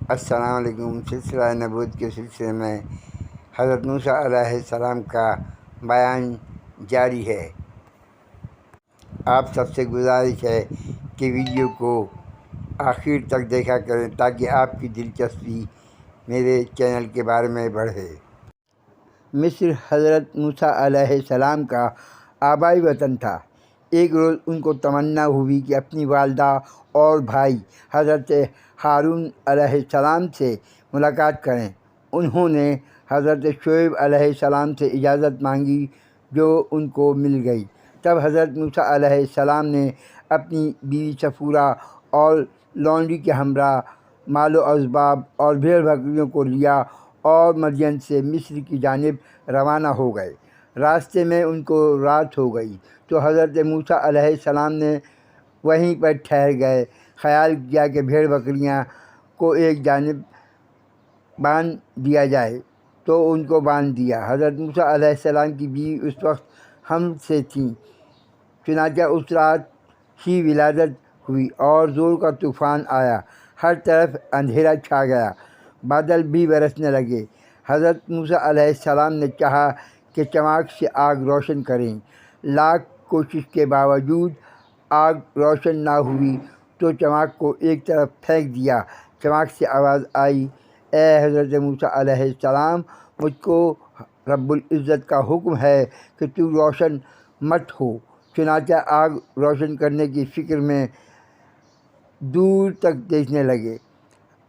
السلام علیکم۔ سلسلہ نبوت کے سلسلے میں حضرت موسیٰ علیہ السلام کا بیان جاری ہے۔ آپ سب سے گزارش ہے کہ ویڈیو کو آخر تک دیکھا کریں تاکہ آپ کی دلچسپی میرے چینل کے بارے میں بڑھے۔ مصر حضرت موسیٰ علیہ السلام کا آبائی وطن تھا۔ ایک روز ان کو تمنا ہوئی کہ اپنی والدہ اور بھائی حضرت ہارون علیہ السلام سے ملاقات کریں۔ انہوں نے حضرت شعیب علیہ السلام سے اجازت مانگی جو ان کو مل گئی۔ تب حضرت موسیٰ علیہ السلام نے اپنی بیوی صفورہ اور لونڈی کے ہمراہ مال و اسباب اور بھیڑ بکریوں کو لیا اور مدین سے مصر کی جانب روانہ ہو گئے۔ راستے میں ان کو رات ہو گئی تو حضرت موسیٰ علیہ السلام نے وہیں پر ٹھہر گئے۔ خیال کیا کہ بھیڑ بکریاں کو ایک جانب باندھ دیا جائے تو ان کو باندھ دیا۔ حضرت موسیٰ علیہ السلام کی بیوی اس وقت حمل سے تھیں، چنانچہ اس رات ہی ولادت ہوئی اور زور کا طوفان آیا، ہر طرف اندھیرا چھا گیا، بادل بھی برسنے لگے۔ حضرت موسیٰ علیہ السلام نے چاہا کہ چماک سے آگ روشن کریں، لاکھ کوشش کے باوجود آگ روشن نہ ہوئی تو چماک کو ایک طرف پھینک دیا۔ چماک سے آواز آئی، اے حضرت موسیٰ علیہ السلام، مجھ کو رب العزت کا حکم ہے کہ تو روشن مت ہو۔ چنانچہ آگ روشن کرنے کی فکر میں دور تک دیکھنے لگے۔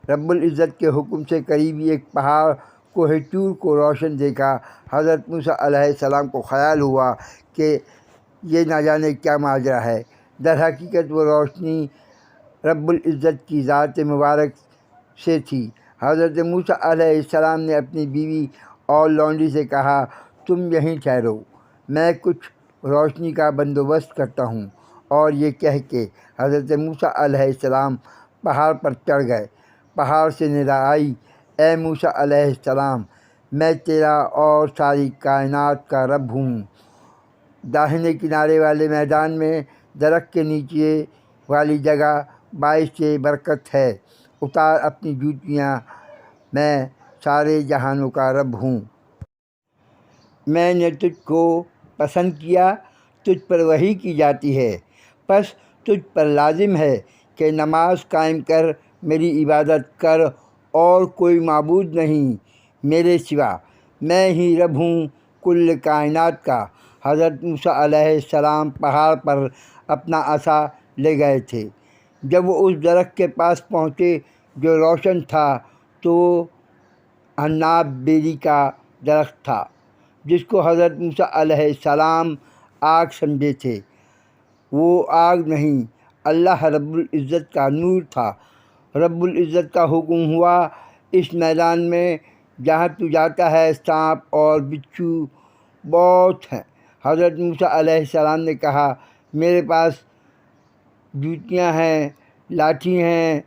رب العزت کے حکم سے قریبی ایک پہاڑ کوہ طور کو روشن دیکھا۔ حضرت موسیٰ علیہ السلام کو خیال ہوا کہ یہ نہ جانے کیا ماجرا ہے۔ در حقیقت وہ روشنی رب العزت کی ذات مبارک سے تھی۔ حضرت موسیٰ علیہ السلام نے اپنی بیوی اور لونڈی سے کہا، تم یہیں ٹھہرو، میں کچھ روشنی کا بندوبست کرتا ہوں۔ اور یہ کہہ کے حضرت موسیٰ علیہ السلام پہاڑ پر چڑھ گئے۔ پہاڑ سے ندا آئی، اے موسیٰ علیہ السلام، میں تیرا اور ساری کائنات کا رب ہوں۔ داہنے کنارے والے میدان میں درخت کے نیچے والی جگہ باعث برکت ہے، اتار اپنی جوتیاں، میں سارے جہانوں کا رب ہوں۔ میں نے تجھ کو پسند کیا، تجھ پر وحی کی جاتی ہے، پس تجھ پر لازم ہے کہ نماز قائم کر، میری عبادت کر، اور کوئی معبود نہیں میرے سوا، میں ہی رب ہوں کل کائنات کا۔ حضرت موسیٰ علیہ السلام پہاڑ پر اپنا عصا لے گئے تھے۔ جب وہ اس درخت کے پاس پہنچے جو روشن تھا تو عناب بیری کا درخت تھا، جس کو حضرت موسیٰ علیہ السلام آگ سمجھے تھے۔ وہ آگ نہیں، اللہ رب العزت کا نور تھا۔ رب العزت کا حکم ہوا، اس میدان میں جہاں تو جاتا ہے سانپ اور بچھو بہت ہیں۔ حضرت موسیٰ علیہ السلام نے کہا، میرے پاس جوتیاں ہیں، لاٹھی ہیں،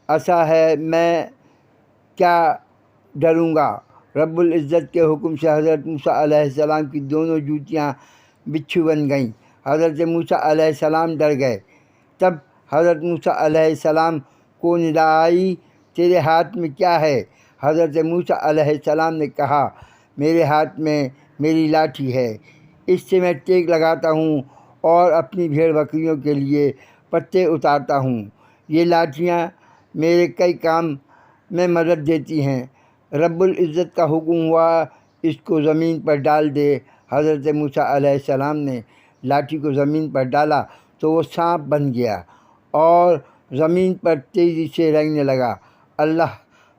عصا ہے، میں کیا ڈروں گا۔ رب العزت کے حکم سے حضرت موسیٰ علیہ السلام کی دونوں جوتیاں بچھو بن گئیں۔ حضرت موسیٰ علیہ السلام ڈر گئے۔ تب حضرت موسیٰ علیہ السلام کو ندا آئی، تیرے ہاتھ میں کیا ہے؟ حضرت موسیٰ علیہ السلام نے کہا، میرے ہاتھ میں میری لاٹھی ہے، اس سے میں ٹیک لگاتا ہوں اور اپنی بھیڑ بکریوں کے لیے پتے اتارتا ہوں۔ یہ لاٹھیاں میرے کئی کام میں مدد دیتی ہیں۔ رب العزت کا حکم ہوا، اس کو زمین پر ڈال دے۔ حضرت موسیٰ علیہ السلام نے لاٹھی کو زمین پر ڈالا تو وہ سانپ بن گیا اور زمین پر تیزی سے رینگنے لگا۔ اللہ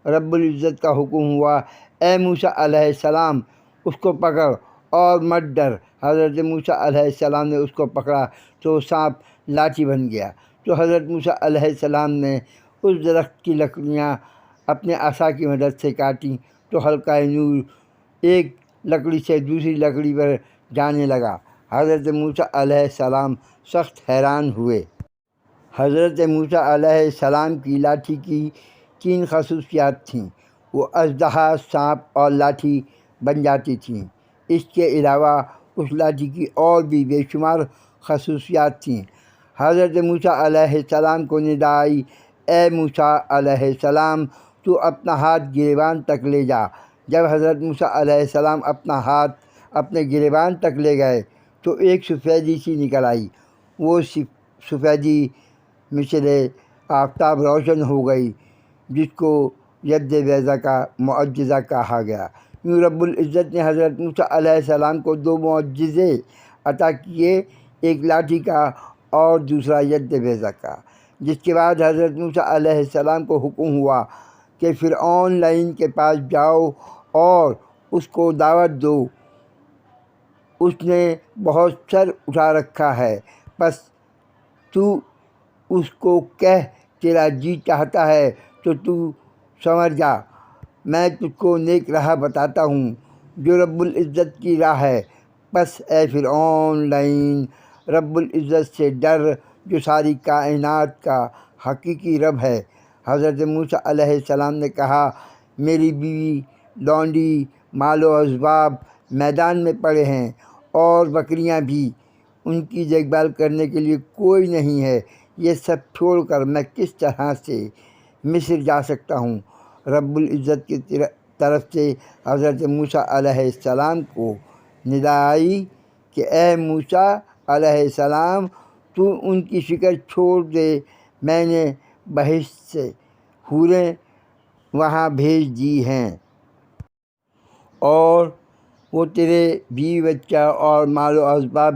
رب العزت کا حکم ہوا، اے موسیٰ علیہ السلام، اس کو پکڑ اور مت ڈر۔ حضرت موسیٰ علیہ السلام نے اس کو پکڑا تو سانپ لاٹھی بن گیا۔ تو حضرت موسیٰ علیہ السلام نے اس درخت کی لکڑیاں اپنے عصا کی مدد سے کاٹیں تو حلقہ نور ایک لکڑی سے دوسری لکڑی پر جانے لگا۔ حضرت موسیٰ علیہ السلام سخت حیران ہوئے۔ حضرت موسیٰ علیہ السلام کی لاٹھی کی 3 خصوصیات تھیں، وہ اژدہا، سانپ اور لاٹھی بن جاتی تھیں۔ اس کے علاوہ اس لاٹھی کی اور بھی بے شمار خصوصیات تھیں۔ حضرت موسیٰ علیہ السلام کو ندا آئی، اے موسیٰ علیہ السلام تو اپنا ہاتھ گریبان تک لے جا۔ جب حضرت موسیٰ علیہ السلام اپنا ہاتھ اپنے گریبان تک لے گئے تو ایک سفیدی سی نکل آئی۔ وہ سفیدی مثل آفتاب روشن ہو گئی، جس کو ید بیضا کا معجزہ کہا گیا۔ یوں رب العزت نے حضرت موسیٰ علیہ السلام کو 2 معجزے عطا کیے، ایک لاٹھی کا اور دوسرا ید بیضا کا۔ جس کے بعد حضرت موسیٰ علیہ السلام کو حکم ہوا کہ فرعون لعین کے پاس جاؤ اور اس کو دعوت دو، اس نے بہت سر اٹھا رکھا ہے، بس تو اس کو کہہ تیرا جی چاہتا ہے تو سمجھ جا، میں تجھ کو نیک راہ بتاتا ہوں جو رب العزت کی راہ ہے۔ بس اے فرعون لعین، رب العزت سے ڈر جو ساری کائنات کا حقیقی رب ہے۔ حضرت موسیٰ علیہ السلام نے کہا، میری بیوی، لونڈی، مال و اسباب میدان میں پڑے ہیں اور بکریاں بھی، ان کی دیکھ بھال کرنے کے لیے کوئی نہیں ہے، یہ سب چھوڑ کر میں کس طرح سے مصر جا سکتا ہوں؟ رب العزت کی طرف سے حضرت موسیٰ علیہ السلام کو ندا آئی کہ اے موسیٰ علیہ السلام تو ان کی فکر چھوڑ دے، میں نے بہشت سے حوریں وہاں بھیج دی ہیں اور وہ تیرے بیوی بچہ اور مال و اسباب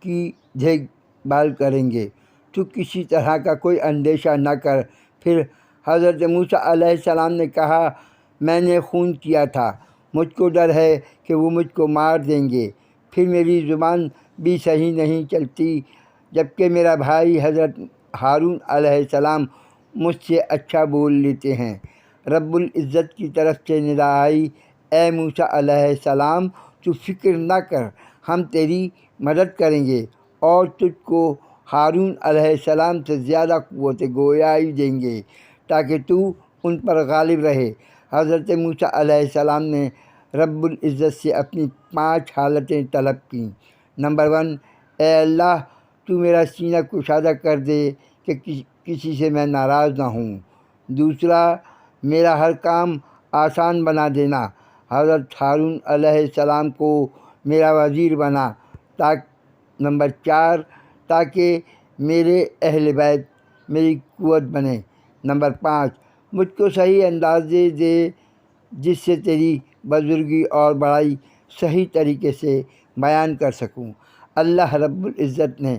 کی دیکھ بھال کریں گے، تو کسی طرح کا کوئی اندیشہ نہ کر۔ پھر حضرت موسیٰ علیہ السلام نے کہا، میں نے خون کیا تھا، مجھ کو ڈر ہے کہ وہ مجھ کو مار دیں گے، پھر میری زبان بھی صحیح نہیں چلتی، جبکہ میرا بھائی حضرت ہارون علیہ السلام مجھ سے اچھا بول لیتے ہیں۔ رب العزت کی طرف سے ندا آئی، اے موسیٰ علیہ السلام تو فکر نہ کر، ہم تیری مدد کریں گے اور تجھ کو ہارون علیہ السلام سے زیادہ قوت گویائی دیں گے تاکہ تو ان پر غالب رہے۔ حضرت موسیٰ علیہ السلام نے رب العزت سے اپنی 5 حالتیں طلب کیں۔ نمبر 1، اے اللہ تو میرا سینہ کشادہ کر دے کہ کسی سے میں ناراض نہ ہوں۔ دوسرا، میرا ہر کام آسان بنا دینا۔ حضرت ہارون علیہ السلام کو میرا وزیر بنا۔ نمبر 4، تاکہ میرے اہل بیت میری قوت بنے۔ نمبر 5، مجھ کو صحیح اندازے دے جس سے تیری بزرگی اور بڑائی صحیح طریقے سے بیان کر سکوں۔ اللہ رب العزت نے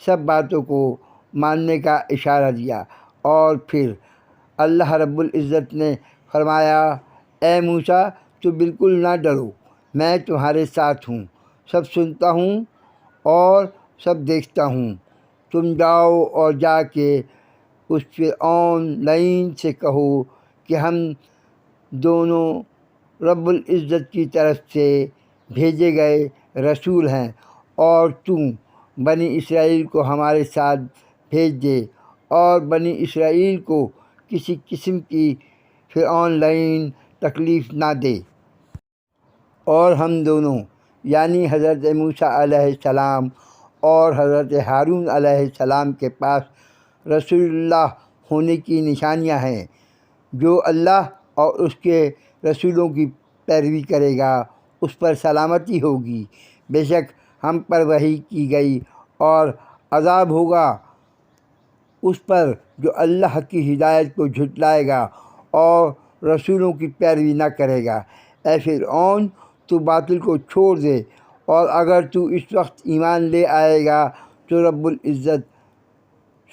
سب باتوں کو ماننے کا اشارہ دیا اور پھر اللہ رب العزت نے فرمایا، اے موسیٰ تو بالکل نہ ڈرو، میں تمہارے ساتھ ہوں، سب سنتا ہوں اور سب دیکھتا ہوں۔ تم جاؤ اور جا کے اس فرعون لعین سے کہو کہ ہم دونوں رب العزت کی طرف سے بھیجے گئے رسول ہیں اور تم بنی اسرائیل کو ہمارے ساتھ بھیج دے اور بنی اسرائیل کو کسی قسم کی فرعون لعین تکلیف نہ دے۔ اور ہم دونوں یعنی حضرت موسیٰ علیہ السلام اور حضرت ہارون علیہ السلام کے پاس رسول اللہ ہونے کی نشانیاں ہیں۔ جو اللہ اور اس کے رسولوں کی پیروی کرے گا اس پر سلامتی ہوگی۔ بے شک ہم پر وحی کی گئی اور عذاب ہوگا اس پر جو اللہ کی ہدایت کو جھٹلائے گا اور رسولوں کی پیروی نہ کرے گا۔ اے فرعون تو باطل کو چھوڑ دے، اور اگر تو اس وقت ایمان لے آئے گا تو رب العزت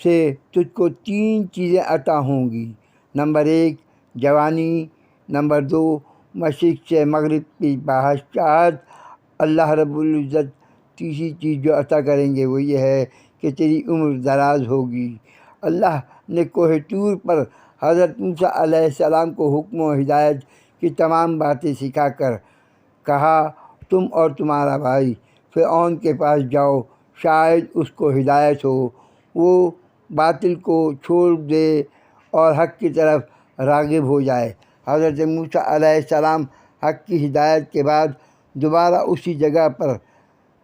سے تجھ کو 3 چیزیں عطا ہوں گی۔ نمبر 1، جوانی۔ نمبر 2، مشرق سے مغرب کی بادشاہت۔ اللہ رب العزت تیسری چیز جو عطا کریں گے وہ یہ ہے کہ تیری عمر دراز ہوگی۔ اللہ نے کوہ طور پر حضرت موسیٰ علیہ السلام کو حکم و ہدایت کی تمام باتیں سکھا کر کہا، تم اور تمہارا بھائی فرعون کے پاس جاؤ، شاید اس کو ہدایت ہو، وہ باطل کو چھوڑ دے اور حق کی طرف راغب ہو جائے۔ حضرت موسیٰ علیہ السلام حق کی ہدایت کے بعد دوبارہ اسی جگہ پر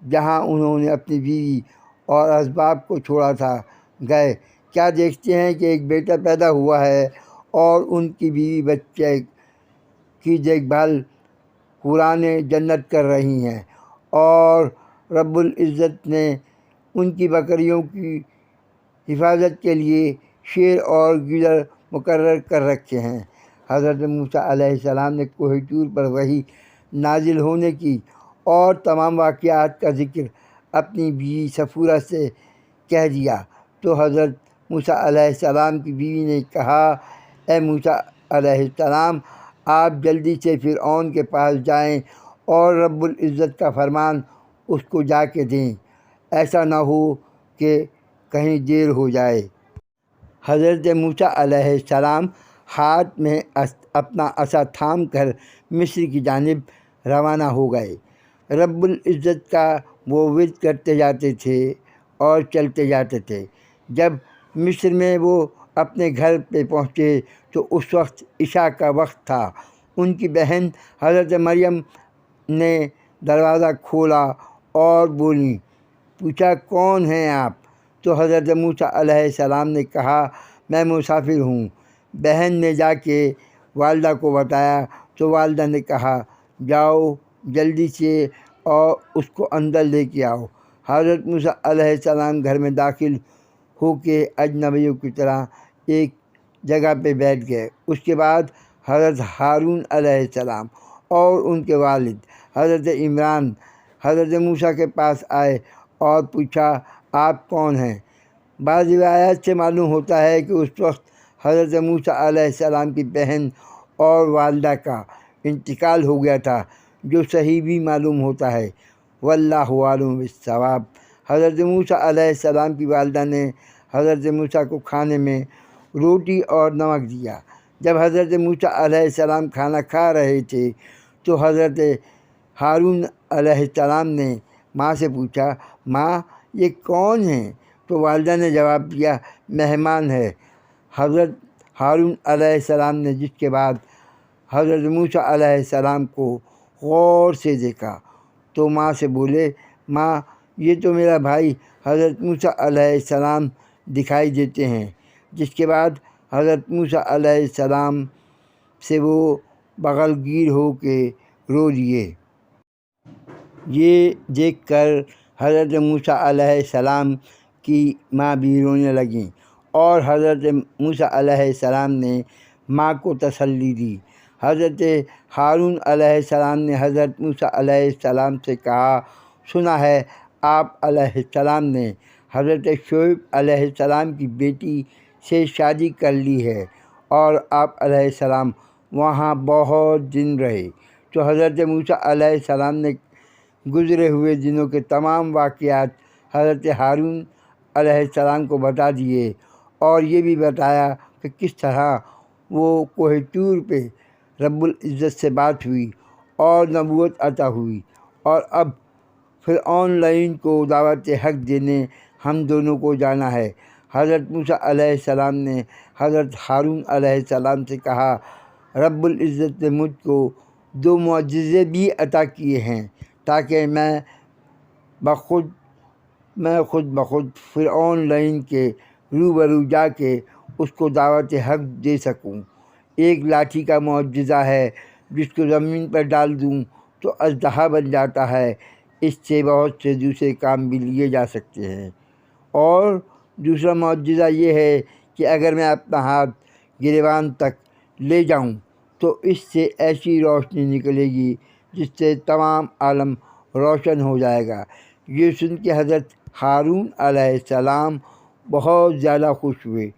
جہاں انہوں نے اپنی بیوی اور اسباب کو چھوڑا تھا گئے کیا دیکھتے ہیں کہ ایک بیٹا پیدا ہوا ہے اور ان کی بیوی بچے کی دیکھ بھال قرآن جنت کر رہی ہیں، اور رب العزت نے ان کی بکریوں کی حفاظت کے لیے شیر اور گیدڑ مقرر کر رکھے ہیں۔ حضرت موسیٰ علیہ السلام نے کوہ طور پر وحی نازل ہونے کی اور تمام واقعات کا ذکر اپنی بیوی صفورہ سے کہہ دیا تو حضرت موسیٰ علیہ السلام کی بیوی نے کہا، اے موسیٰ علیہ السلام، آپ جلدی سے فرعون کے پاس جائیں اور رب العزت کا فرمان اس کو جا کے دیں، ایسا نہ ہو کہ کہیں دیر ہو جائے۔ حضرت موسیٰ علیہ السلام ہاتھ میں اپنا عصا تھام کر مصر کی جانب روانہ ہو گئے۔ رب العزت کا وہ ورد کرتے جاتے تھے اور چلتے جاتے تھے۔ جب مصر میں وہ اپنے گھر پہ پہنچے تو اس وقت عشاء کا وقت تھا۔ ان کی بہن حضرت مریم نے دروازہ کھولا اور بولیں، پوچھا، کون ہیں آپ؟ تو حضرت موسیٰ علیہ السلام نے کہا، میں مسافر ہوں۔ بہن نے جا کے والدہ کو بتایا تو والدہ نے کہا، جاؤ جلدی سے اور اس کو اندر لے کے آؤ۔ حضرت موسیٰ علیہ السلام گھر میں داخل ہو کے اجنبیوں کی طرح ایک جگہ پہ بیٹھ گئے۔ اس کے بعد حضرت ہارون علیہ السلام اور ان کے والد حضرت عمران حضرت موسیٰ کے پاس آئے اور پوچھا، آپ کون ہیں؟ بعض روایات سے معلوم ہوتا ہے کہ اس وقت حضرت موسیٰ علیہ السلام کی بہن اور والدہ کا انتقال ہو گیا تھا، جو صحیح بھی معلوم ہوتا ہے، واللہ اعلم بالصواب۔ حضرت موسیٰ علیہ السلام کی والدہ نے حضرت موسیٰ کو کھانے میں روٹی اور نمک دیا۔ جب حضرت موسیٰ علیہ السلام کھانا کھا رہے تھے تو حضرت ہارون علیہ السلام نے ماں سے پوچھا، ماں یہ کون ہیں؟ تو والدہ نے جواب دیا، مہمان ہے۔ حضرت ہارون علیہ السلام نے جس کے بعد حضرت موسیٰ علیہ السلام کو غور سے دیکھا تو ماں سے بولے، ماں یہ تو میرا بھائی حضرت موسیٰ علیہ السلام دکھائی دیتے ہیں۔ جس کے بعد حضرت موسیٰ علیہ السلام سے وہ بغل گیر ہو کے رو دیے۔ یہ دیکھ کر حضرت موسیٰ علیہ السلام کی ماں بھی رونے لگیں اور حضرت موسیٰ علیہ السلام نے ماں کو تسلی دی۔ حضرت ہارون علیہ السلام نے حضرت موسیٰ علیہ السلام سے کہا، سنا ہے آپ علیہ السلام نے حضرت شعیب علیہ السلام کی بیٹی سے شادی کر لی ہے اور آپ علیہ السلام وہاں بہت دن رہے۔ تو حضرت موسیٰ علیہ السلام نے گزرے ہوئے دنوں کے تمام واقعات حضرت ہارون علیہ السلام کو بتا دیے اور یہ بھی بتایا کہ کس طرح وہ کوہ طور پہ رب العزت سے بات ہوئی اور نبوت عطا ہوئی، اور اب فرعون لعین کو دعوت حق دینے ہم دونوں کو جانا ہے۔ حضرت موسیٰ علیہ السلام نے حضرت ہارون علیہ السلام سے کہا، رب العزت نے مجھ کو 2 معجزے بھی عطا کیے ہیں تاکہ میں خود بخود فرعون لعین کے روبرو جا کے اس کو دعوت حق دے سکوں۔ ایک لاٹھی کا معجزہ ہے، جس کو زمین پر ڈال دوں تو اژدہا بن جاتا ہے۔ اس سے بہت سے دوسرے کام بھی لیے جا سکتے ہیں۔ اور دوسرا معجزہ یہ ہے کہ اگر میں اپنا ہاتھ گریبان تک لے جاؤں تو اس سے ایسی روشنی نکلے گی جس سے تمام عالم روشن ہو جائے گا۔ یہ سن کے حضرت ہارون علیہ السلام بہت زیادہ خوش ہوئے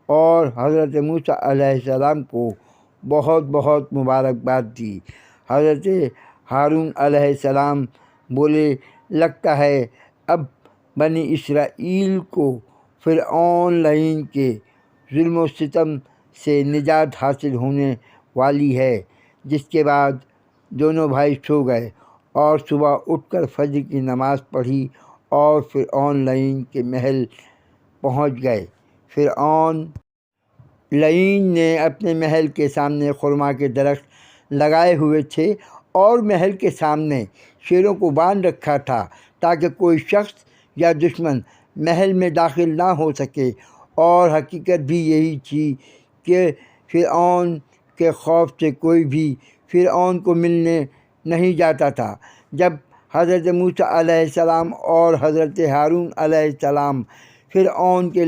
اور حضرت موسیٰ علیہ السلام کو بہت بہت مبارکباد دی۔ حضرت ہارون علیہ السلام بولے، لگتا ہے اب بنی اسرائیل کو فرعون لعین کے ظلم و ستم سے نجات حاصل ہونے والی ہے۔ جس کے بعد دونوں بھائی سو گئے اور صبح اٹھ کر فجر کی نماز پڑھی اور فرعون لعین کے محل پہنچ گئے۔ فرعون لعین نے اپنے محل کے سامنے خرما کے درخت لگائے ہوئے تھے اور محل کے سامنے شیروں کو باندھ رکھا تھا تاکہ کوئی شخص یا دشمن محل میں داخل نہ ہو سکے اور حقیقت بھی یہی تھی کہ فرعون کے خوف سے کوئی بھی فرعون کو ملنے نہیں جاتا تھا۔ جب حضرت موسیٰ علیہ السلام اور حضرت ہارون علیہ السلام فرعون کے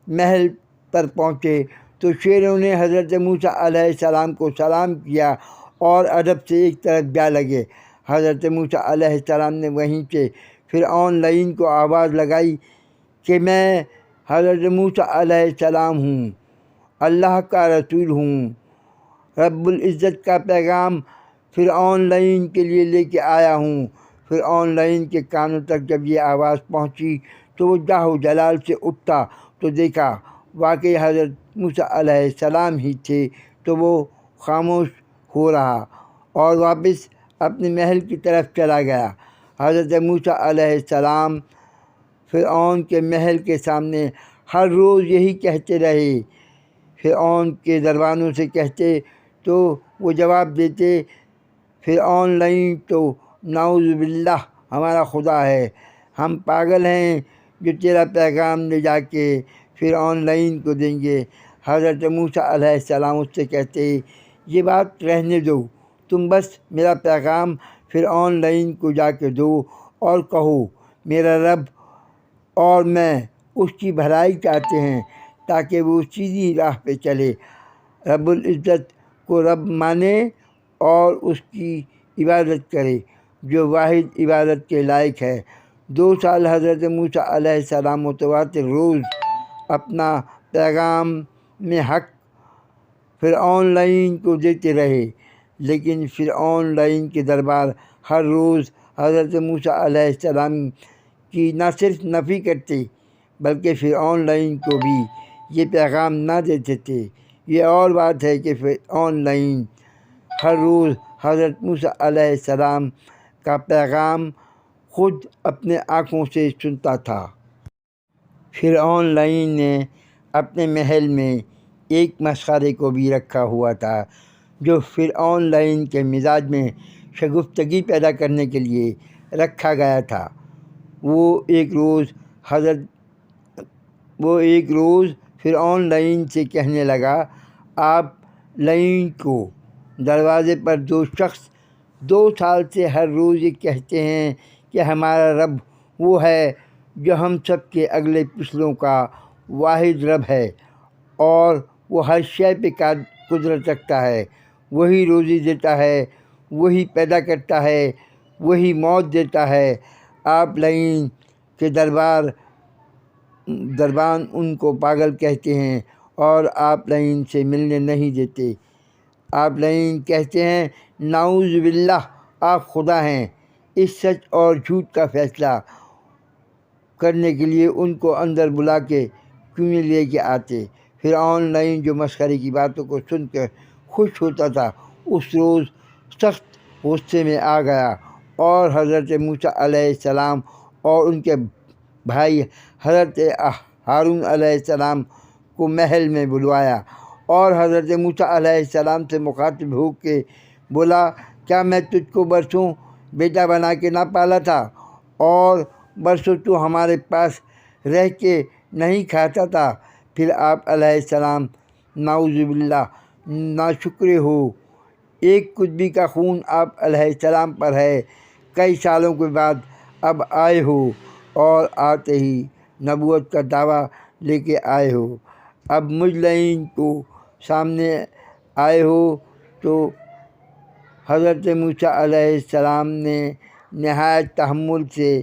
محل پر پہنچے تو شیروں نے حضرت موسیٰ علیہ السلام کو سلام کیا اور ادب سے ایک طرف جا لگے۔ حضرت موسیٰ علیہ السلام نے وہیں سے فرعون لعین کو آواز لگائی کہ میں حضرت موسیٰ علیہ السلام ہوں، اللہ کا رسول ہوں، رب العزت کا پیغام فرعون لعین کے لیے لے کے آیا ہوں۔ فرعون لعین کے کانوں تک جب یہ آواز پہنچی تو وہ جاہ و جلال سے اٹھا تو دیکھا واقعی حضرت موسیٰ علیہ السلام ہی تھے، تو وہ خاموش ہو رہا اور واپس اپنے محل کی طرف چلا گیا۔ حضرت موسیٰ علیہ السلام فرعون کے محل کے سامنے ہر روز یہی کہتے رہے۔ فرعون کے دربانوں سے کہتے تو وہ جواب دیتے، فرعون لعین تو نعوذ باللہ ہمارا خدا ہے، ہم پاگل ہیں جو تیرا پیغام لے جا کے فرعون لعین کو دیں گے۔ حضرت موسیٰ علیہ السلام اس سے کہتے، یہ بات رہنے دو، تم بس میرا پیغام فرعون لعین کو جا کے دو اور کہو میرا رب اور میں اس کی بھلائی چاہتے ہیں تاکہ وہ سیدھی راہ پہ چلے، رب العزت کو رب مانے اور اس کی عبادت کرے جو واحد عبادت کے لائق ہے۔ 2 سال حضرت موسیٰ علیہ السلام متواتر روز اپنا پیغام میں حق فرعون لعین کو دیتے رہے، لیکن فرعون لعین کے دربار ہر روز حضرت موسیٰ علیہ السلام کی نہ صرف نفی کرتے بلکہ فرعون لعین کو بھی یہ پیغام نہ دیتے تھے۔ یہ اور بات ہے کہ فرعون لعین ہر روز حضرت موسیٰ علیہ السلام کا پیغام خود اپنے آنکھوں سے سنتا تھا۔ فرعون لعین نے اپنے محل میں ایک مسخرے کو بھی رکھا ہوا تھا جو فرعون لعین کے مزاج میں شگفتگی پیدا کرنے کے لیے رکھا گیا تھا۔ وہ ایک روز فرعون لعین سے کہنے لگا، آپ لعین کو دروازے پر 2 شخص 2 سال سے ہر روز یہ کہتے ہیں کہ ہمارا رب وہ ہے جو ہم سب کے اگلے پچھلوں کا واحد رب ہے اور وہ ہر شے پہ قدرت رکھتا ہے، وہی روزی دیتا ہے، وہی پیدا کرتا ہے، وہی موت دیتا ہے۔ آپ لعین کے دربان ان کو پاگل کہتے ہیں اور آپ لعین سے ملنے نہیں دیتے۔ آپ لعین کہتے ہیں نعوذ باللہ آپ خدا ہیں۔ اس سچ اور جھوٹ کا فیصلہ کرنے کے لیے ان کو اندر بلا کے کیوں نہیں لے کے آتے؟ فرعون لعین جو مسخرے کی باتوں کو سن کر خوش ہوتا تھا، اس روز سخت غصے میں آ گیا اور حضرت موسیٰ علیہ السلام اور ان کے بھائی حضرت ہارون علیہ السلام کو محل میں بلوایا اور حضرت موسیٰ علیہ السلام سے مخاطب ہو کے بولا، کیا میں تجھ کو برسوں بیٹا بنا کے نہ پالا تھا اور برسوں تو ہمارے پاس رہ کے نہیں کھاتا تھا؟ پھر آپ علیہ السلام نعوذ باللہ ناشکرے ہو، ایک قطبی کا خون آپ علیہ السلام پر ہے، کئی سالوں کے بعد اب آئے ہو اور آتے ہی نبوت کا دعویٰ لے کے آئے ہو، اب مجھ لعین کو سامنے آئے ہو۔ تو حضرت موسیٰ علیہ السلام نے نہایت تحمل سے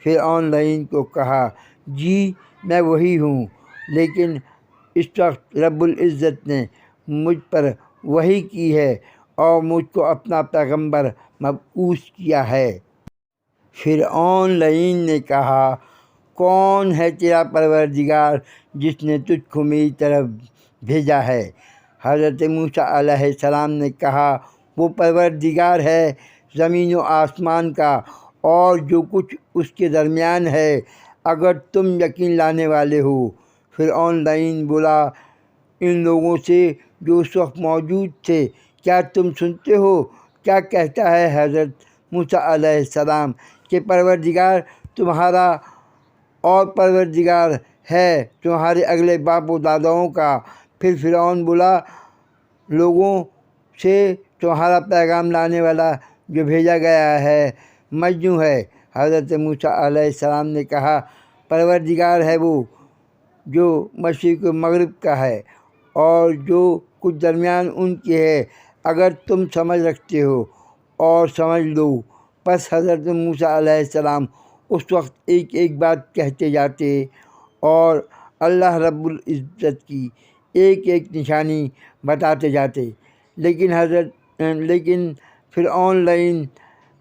فرعون لعین کو کہا، جی میں وہی ہوں، لیکن اس وقت رب العزت نے مجھ پر وحی کی ہے اور مجھ کو اپنا پیغمبر مبعوث کیا ہے۔ فرعون لعین نے کہا، کون ہے تیرا پروردگار جس نے تجھ کو میری طرف بھیجا ہے؟ حضرت موسیٰ علیہ السلام نے کہا، وہ پروردگار ہے زمین و آسمان کا اور جو کچھ اس کے درمیان ہے، اگر تم یقین لانے والے ہو۔ فرعون لعین بولا ان لوگوں سے جو اس وقت موجود تھے، کیا تم سنتے ہو کیا کہتا ہے حضرت موسیٰ علیہ السلام کہ پروردگار تمہارا اور پروردگار ہے تمہارے اگلے باپ و داداؤں کا۔ پھر فرعون بولا، لوگوں سے تمہارا پیغام لانے والا جو بھیجا گیا ہے مجنون ہے۔ حضرت موسیٰ علیہ السلام نے کہا، پروردگار ہے وہ جو مشرق و مغرب کا ہے اور جو کچھ درمیان ان کی ہے، اگر تم سمجھ رکھتے ہو اور سمجھ لو۔ پس حضرت موسیٰ علیہ السلام اس وقت ایک ایک بات کہتے جاتے اور اللہ رب العزت کی ایک ایک نشانی بتاتے جاتے، لیکن فرعون لعین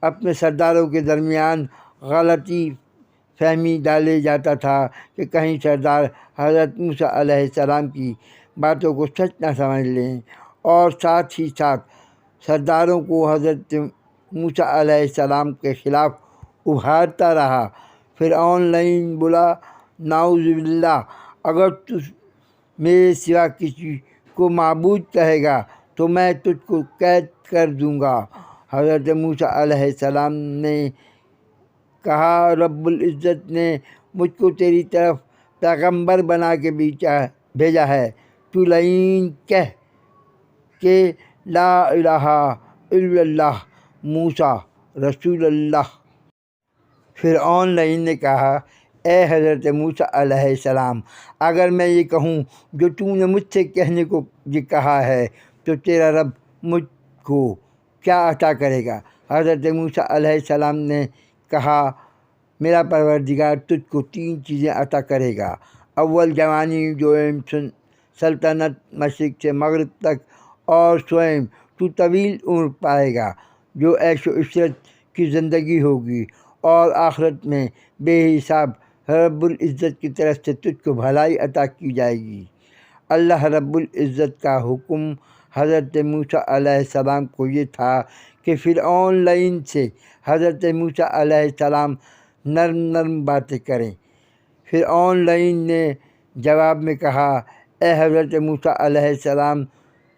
اپنے سرداروں کے درمیان غلطی فہمی ڈالے جاتا تھا کہ کہیں سردار حضرت موسیٰ علیہ السلام کی باتوں کو سچ نہ سمجھ لیں، اور ساتھ ہی ساتھ سرداروں کو حضرت موسیٰ علیہ السلام کے خلاف ابھارتا رہا۔ فرعون لعین بولا، نعوذ باللہ، اگر تو میرے سوا کسی کو معبود کہے گا تو میں تجھ کو قید کر دوں گا۔ حضرت موسیٰ علیہ السلام نے کہا، رب العزت نے مجھ کو تیری طرف پیغمبر بنا کے بھیجا ہے، تو لعین کہہ کہ لا الہ الا اللہ موسیٰ رسول اللہ۔ فرعون لعین نے کہا، اے حضرت موسیٰ علیہ السلام، اگر میں یہ کہوں جو تو نے مجھ سے کہنے کو یہ کہا ہے تو تیرا رب مجھ کو کیا عطا کرے گا؟ حضرت موسیٰ علیہ السلام نے کہا، میرا پروردگار تجھ کو 3 چیزیں عطا کرے گا۔ اول جوانی، دوم سلطنت مشرق سے مغرب تک، اور سوم تو طویل عمر پائے گا جو عیش و عشرت کی زندگی ہوگی، اور آخرت میں بے حساب رب العزت کی طرف سے تجھ کو بھلائی عطا کی جائے گی۔ اللہ رب العزت کا حکم حضرت موسیٰ علیہ السلام کو یہ تھا کہ فرعون لعین سے حضرت موسیٰ علیہ السلام نرم نرم باتیں کریں۔ فرعون لعین نے جواب میں کہا، اے حضرت موسیٰ علیہ السلام،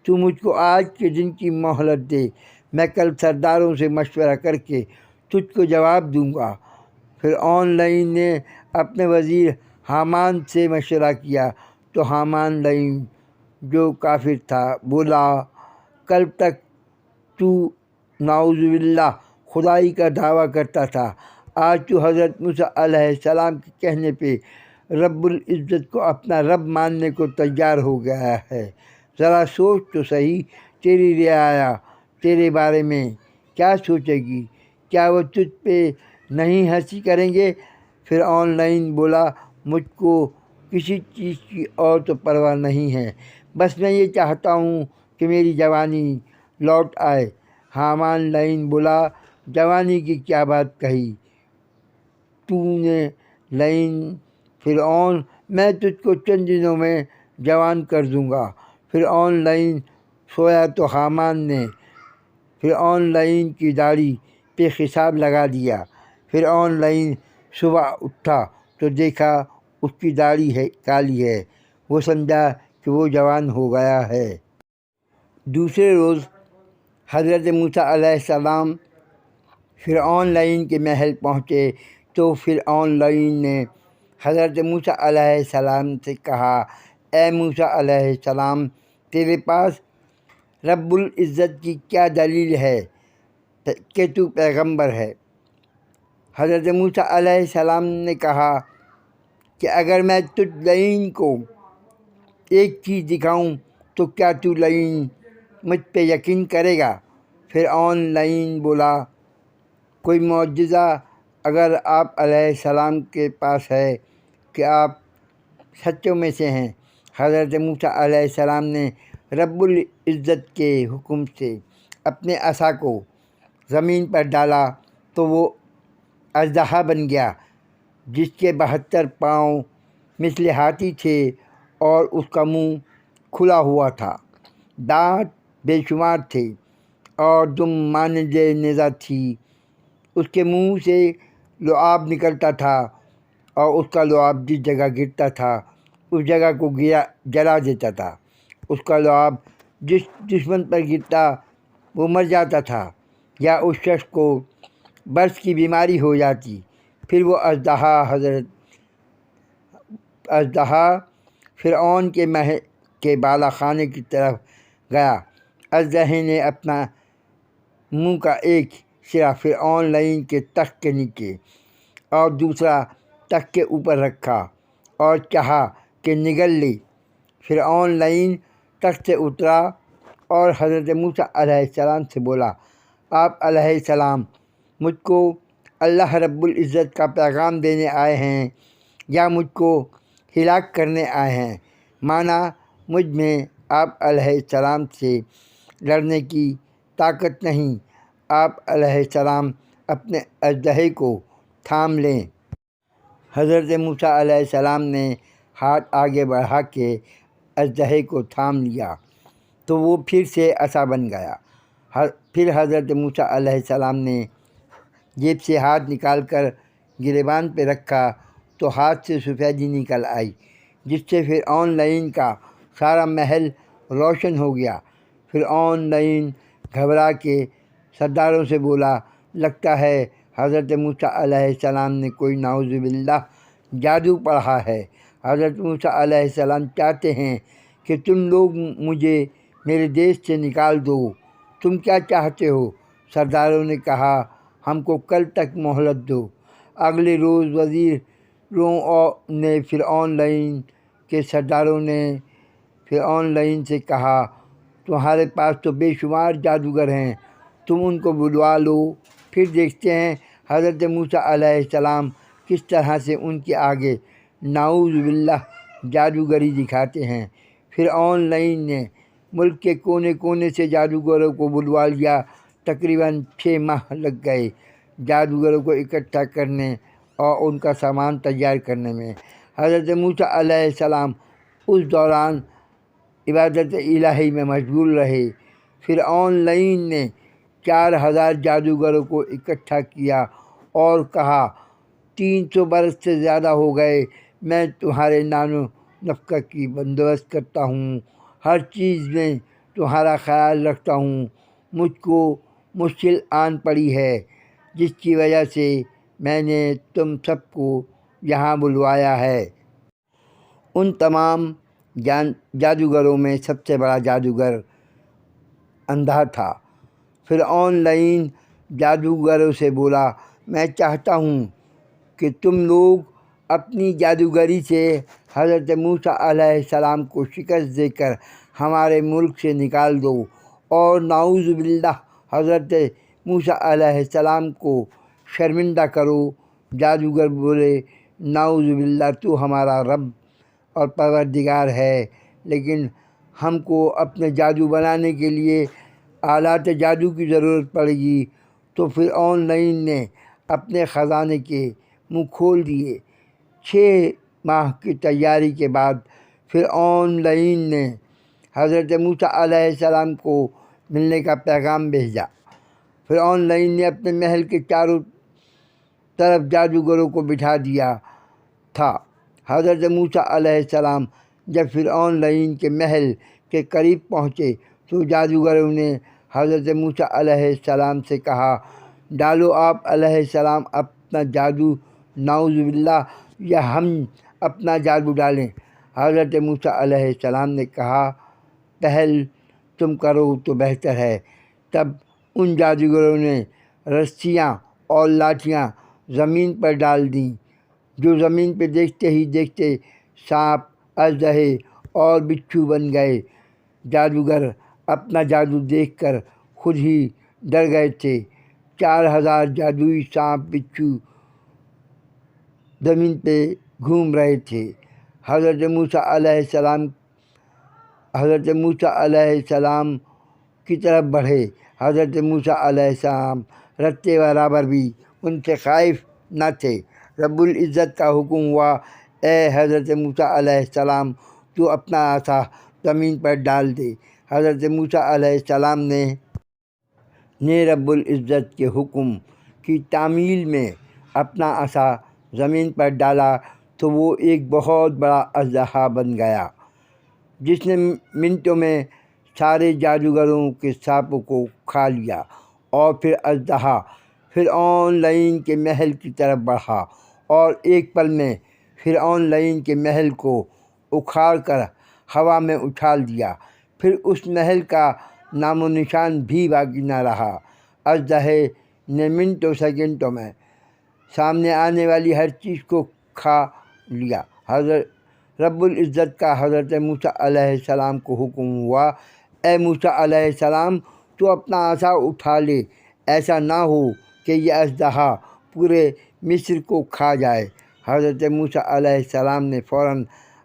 تو مجھ کو آج کے دن کی مہلت دے، میں کل سرداروں سے مشورہ کر کے تجھ کو جواب دوں گا۔ فرعون لعین نے اپنے وزیر حامان سے مشورہ کیا تو حامان لعین جو کافر تھا بولا، کل تک تو نعوذ باللہ خدائی کا دعویٰ کرتا تھا، آج تو حضرت موسیٰ علیہ السلام کے کہنے پہ رب العزت کو اپنا رب ماننے کو تیار ہو گیا ہے۔ ذرا سوچ تو صحیح، تیری رعایا تیرے بارے میں کیا سوچے گی؟ کیا وہ تجھ پہ نہیں ہنسی کریں گے؟ فرعون لعین بولا، مجھ کو کسی چیز کی اور تو پرواہ نہیں ہے، بس میں یہ چاہتا ہوں کہ میری جوانی لوٹ آئے۔ حامان لعین بولا، جوانی کی کیا بات کہی تو نے لعین فرعون، میں تجھ کو چند دنوں میں جوان کر دوں گا۔ فرعون لعین سویا تو حامان نے فرعون لعین کی داڑھی پہ حساب لگا دیا۔ فرعون لعین صبح اٹھا تو دیکھا اس کی داڑھی کالی ہے، وہ سمجھا کہ وہ جوان ہو گیا ہے۔ دوسرے روز حضرت موسیٰ علیہ السلام فرعون لعین کے محل پہنچے تو فرعون لعین نے حضرت موسیٰ علیہ السلام سے کہا، اے موسیٰ علیہ السلام، تیرے پاس رب العزت کی کیا دلیل ہے کہ تو پیغمبر ہے؟ حضرت موسیٰ علیہ السلام نے کہا کہ اگر میں تجھ لعین کو ایک چیز دکھاؤں تو کیا تو لعین مجھ پہ یقین کرے گا؟ فرعون لعین بولا، کوئی معجزہ اگر آپ علیہ السلام کے پاس ہے کہ آپ سچوں میں سے ہیں۔ حضرت موسیٰ علیہ السلام نے رب العزت کے حکم سے اپنے عصا کو زمین پر ڈالا تو وہ اژدہا بن گیا، جس کے 72 پاؤں مثل ہاتھی تھے اور اس کا منہ کھلا ہوا تھا، دانت بے شمار تھے اور دم مانند نیزہ تھی۔ اس کے منہ سے لعاب نکلتا تھا اور اس کا لعاب جس جگہ گرتا تھا اس جگہ کو جلا دیتا تھا۔ اس کا لعاب جس دشمن پر گرتا وہ مر جاتا تھا یا اس شخص کو برس کی بیماری ہو جاتی۔ پھر وہ اژدہا حضرت اژدہا فرعون کے محل کے بالا خانے کی طرف گیا۔ اژدہے نے اپنا منہ کا ایک سرا فرعون لعین کے تخت کے نیچے اور دوسرا تخت کے اوپر رکھا اور چاہا کہ نگل لے۔ فرعون لعین تخت سے اترا اور حضرت موسیٰ علیہ السلام سے بولا، آپ علیہ السلام مجھ کو اللہ رب العزت کا پیغام دینے آئے ہیں یا مجھ کو ہلاک کرنے آئے ہیں؟ مانا مجھ میں آپ علیہ السلام سے لڑنے کی طاقت نہیں۔ آپ علیہ السلام اپنے اژدہے کو تھام لیں۔ حضرت موسیٰ علیہ السلام نے ہاتھ آگے بڑھا کے اژدہے کو تھام لیا تو وہ پھر سے عصا بن گیا۔ پھر حضرت موسیٰ علیہ السلام نے جیب سے ہاتھ نکال کر گریبان پہ رکھا تو ہاتھ سے سفیدی نکل آئی، جس سے فرعون لعین کا سارا محل روشن ہو گیا۔ فرعون لعین گھبرا کے سرداروں سے بولا، لگتا ہے حضرت موسیٰ علیہ السلام نے کوئی نعوذ باللہ جادو پڑھا ہے۔ حضرت موسیٰ علیہ السلام چاہتے ہیں کہ تم لوگ مجھے میرے دیش سے نکال دو۔ تم کیا چاہتے ہو؟ سرداروں نے کہا، ہم کو کل تک مہلت دو۔ اگلے روز وزیروں نے فرعون لعین کے سرداروں نے فرعون لعین سے کہا، تمہارے پاس تو بے شمار جادوگر ہیں، تم ان کو بلوا لو، پھر دیکھتے ہیں حضرت موسیٰ علیہ السلام کس طرح سے ان کے آگے نعوذ باللہ جادوگری دکھاتے ہیں۔ فرعون لعین نے ملک کے کونے کونے سے جادوگروں کو بلوا لیا۔ تقریباً 6 ماہ لگ گئے جادوگروں کو اکٹھا کرنے اور ان کا سامان تیار کرنے میں۔ حضرت موسیٰ علیہ السلام اس دوران عبادت الہی میں مشغول رہے۔ فرعون لعین نے 4000 جادوگروں کو اکٹھا کیا اور کہا، 300 برس سے زیادہ ہو گئے میں تمہارے نان و نفقہ کی بندوبست کرتا ہوں، ہر چیز میں تمہارا خیال رکھتا ہوں۔ مجھ کو مشکل آن پڑی ہے، جس کی وجہ سے میں نے تم سب کو یہاں بلوایا ہے۔ ان تمام جادوگروں میں سب سے بڑا جادوگر اندھا تھا۔ فرعون لعین جادوگروں سے بولا، میں چاہتا ہوں کہ تم لوگ اپنی جادوگری سے حضرت موسیٰ علیہ السلام کو شکست دے کر ہمارے ملک سے نکال دو اور نعوذ باللہ حضرت موسیٰ علیہ السلام کو شرمندہ کرو۔ جادوگر بولے، نعوذ باللہ تو ہمارا رب اور پروردگار ہے، لیکن ہم کو اپنے جادو بنانے کے لیے آلات جادو کی ضرورت پڑے گی۔ تو فرعون لعین نے اپنے خزانے کے منہ کھول دیے۔ 6 ماہ کی تیاری کے بعد فرعون لعین نے حضرت موسیٰ علیہ السلام کو ملنے کا پیغام بھیجا۔ فرعون لعین نے اپنے محل کے چاروں طرف جادوگروں کو بٹھا دیا تھا۔ حضرت موسیٰ علیہ السلام جب فرعون لعین کے محل کے قریب پہنچے تو جادوگروں نے حضرت موسیٰ علیہ السلام سے کہا، ڈالو آپ علیہ السلام اپنا جادو نعوذ باللہ یا ہم اپنا جادو ڈالیں۔ حضرت موسیٰ علیہ السلام نے کہا، پہل تم کرو تو بہتر ہے۔ تب ان جادوگروں نے رسیاں اور لاٹھیاں زمین پر ڈال دیں، جو زمین پہ دیکھتے ہی دیکھتے سانپ، اژدہے اور بچھو بن گئے۔ جادوگر اپنا جادو دیکھ کر خود ہی ڈر گئے تھے۔ 4000 جادوئی سانپ بچھو زمین پہ گھوم رہے تھے۔ حضرت موسیٰ علیہ السلام کی طرف بڑھے۔ حضرت موسیٰ علیہ السلام رتے برابر بھی ان سے خائف نہ تھے۔ رب العزت کا حکم ہوا، اے حضرت موسیٰ علیہ السلام تو اپنا عصا زمین پر ڈال دے۔ حضرت موسیٰ علیہ السلام نے رب العزت کے حکم کی تعمیل میں اپنا عصا زمین پر ڈالا تو وہ ایک بہت بڑا اژدہا بن گیا، جس نے منٹوں میں سارے جادوگروں کے سانپوں کو کھا لیا۔ اور پھر اژدہا فرعون لعین کے محل کی طرف بڑھا اور ایک پل میں فرعون لعین کے محل کو اکھاڑ کر ہوا میں اچھال دیا، پھر اس محل کا نام و نشان بھی باقی نہ رہا۔ اژدہے نے منٹوں سیکنڈوں میں سامنے آنے والی ہر چیز کو کھا لیا۔ حضرت رب العزت کا حضرت موسیٰ علیہ السلام کو حکم ہوا، اے موسیٰ علیہ السلام، تو اپنا عصا اٹھا لے، ایسا نہ ہو کہ یہ اژدہا پورے مصر کو کھا جائے۔ حضرت موسیٰ علیہ السلام نے فوراً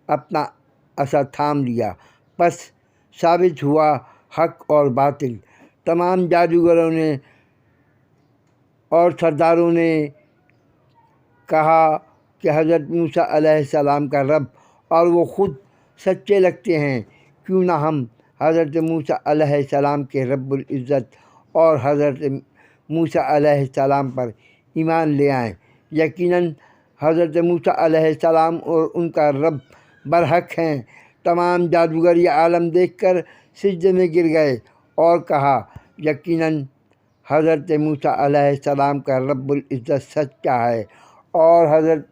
اپنا عصا تھام لیا، پس ثابت ہوا حق اور باطل۔ تمام جادوگروں نے اور سرداروں نے کہا کہ حضرت موسیٰ علیہ السلام کا رب اور وہ خود سچے لگتے ہیں، کیوں نہ ہم حضرت موسیٰ علیہ السلام کے رب العزت اور حضرت موسیٰ علیہ السلام پر ایمان لے آئیں۔ یقیناً حضرت موسیٰ علیہ السلام اور ان کا رب برحق ہیں۔ تمام جادوگر یہ عالم دیکھ کر سجدے میں گر گئے اور کہا، یقیناً حضرت موسیٰ علیہ السلام کا رب العزت سچا ہے اور حضرت